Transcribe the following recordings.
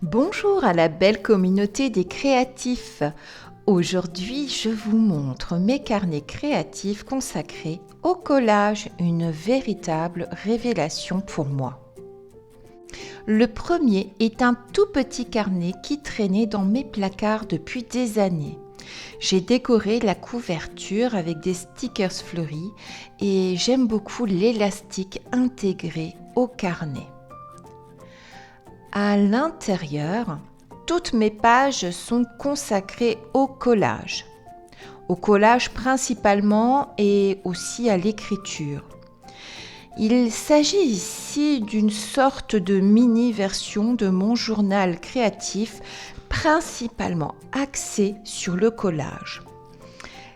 Bonjour à la belle communauté des créatifs. Aujourd'hui, je vous montre mes carnets créatifs consacrés au collage, une véritable révélation pour moi. Le premier est un tout petit carnet qui traînait dans mes placards depuis des années. J'ai décoré la couverture avec des stickers fleuris et j'aime beaucoup l'élastique intégré au carnet. À l'intérieur, toutes mes pages sont consacrées au collage principalement et aussi à l'écriture. Il s'agit ici d'une sorte de mini-version de mon journal créatif, principalement axé sur le collage.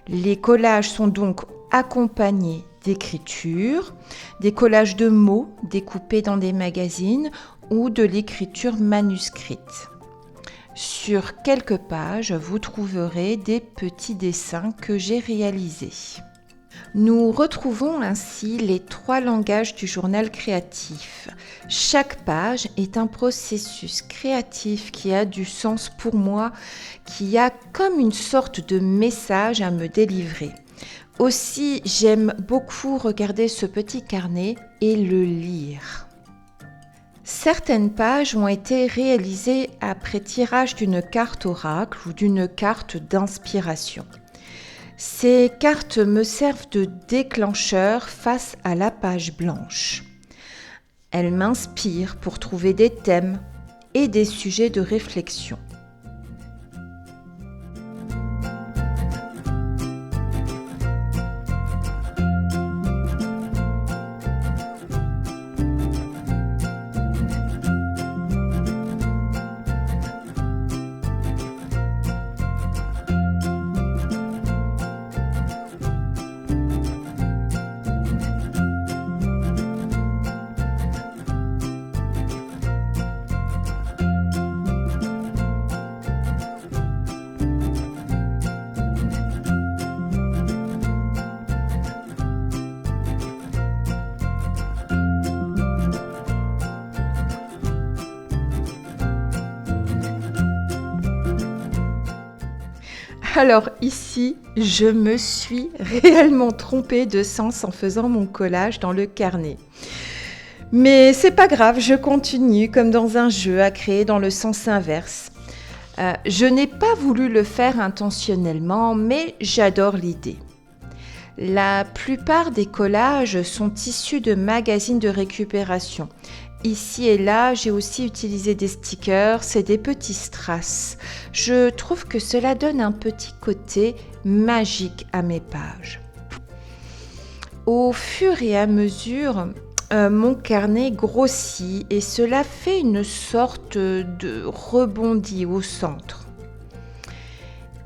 Les collages sont donc accompagnés d'écriture, des collages de mots découpés dans des magazines ou de l'écriture manuscrite. Sur quelques pages, vous trouverez des petits dessins que j'ai réalisés. Nous retrouvons ainsi les 3 langages du journal créatif. Chaque page est un processus créatif qui a du sens pour moi, qui a comme une sorte de message à me délivrer. Aussi, j'aime beaucoup regarder ce petit carnet et le lire. Certaines pages ont été réalisées après tirage d'une carte oracle ou d'une carte d'inspiration. Ces cartes me servent de déclencheur face à la page blanche. Elles m'inspirent pour trouver des thèmes et des sujets de réflexion. Alors ici, je me suis réellement trompée de sens en faisant mon collage dans le carnet. Mais c'est pas grave, je continue comme dans un jeu à créer dans le sens inverse. Je n'ai pas voulu le faire intentionnellement, mais j'adore l'idée. La plupart des collages sont issus de magazines de récupération. Ici et là, j'ai aussi utilisé des stickers et des petits strass. Je trouve que cela donne un petit côté magique à mes pages. Au fur et à mesure, mon carnet grossit et cela fait une sorte de rebondi au centre.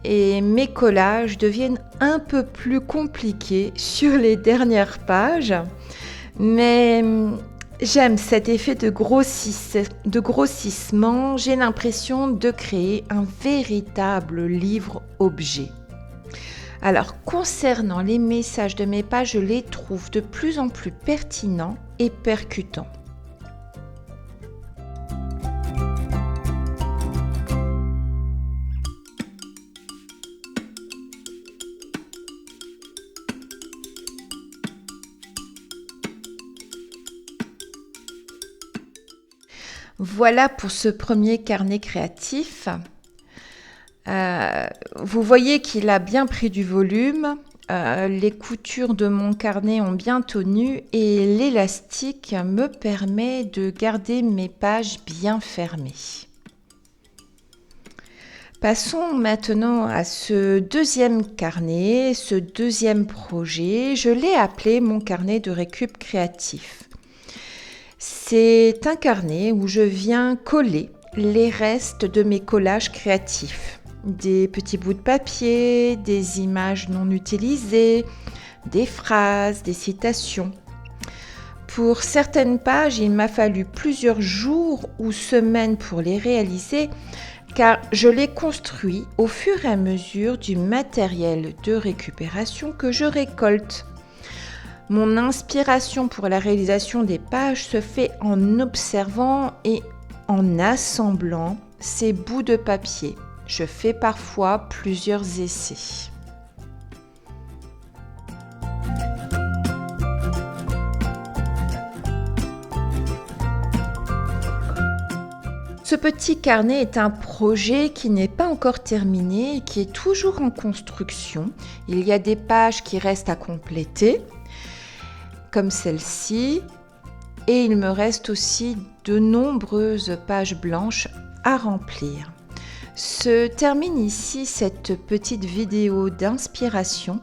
Et mes collages deviennent un peu plus compliqués sur les dernières pages, mais j'aime cet effet de grossissement. J'ai l'impression de créer un véritable livre-objet. Alors, concernant les messages de mes pages, je les trouve de plus en plus pertinents et percutants. Voilà pour ce premier carnet créatif. Vous voyez qu'il a bien pris du volume, les coutures de mon carnet ont bien tenu et l'élastique me permet de garder mes pages bien fermées. Passons maintenant à ce deuxième carnet, ce deuxième projet. Je l'ai appelé mon carnet de récup créatif. C'est un carnet où je viens coller les restes de mes collages créatifs. Des petits bouts de papier, des images non utilisées, des phrases, des citations. Pour certaines pages, il m'a fallu plusieurs jours ou semaines pour les réaliser, car je les construis au fur et à mesure du matériel de récupération que je récolte. Mon inspiration pour la réalisation des pages se fait en observant et en assemblant ces bouts de papier. Je fais parfois plusieurs essais. Ce petit carnet est un projet qui n'est pas encore terminé et qui est toujours en construction. Il y a des pages qui restent à compléter, comme celle-ci, et il me reste aussi de nombreuses pages blanches à remplir. Se termine ici cette petite vidéo d'inspiration.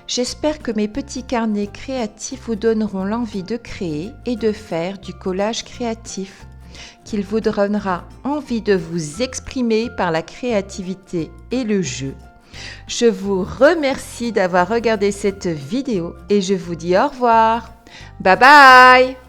J'espère que mes petits carnets créatifs vous donneront l'envie de créer et de faire du collage créatif, qu'il vous donnera envie de vous exprimer par la créativité et le jeu. Je vous remercie d'avoir regardé cette vidéo et je vous dis au revoir. Bye bye!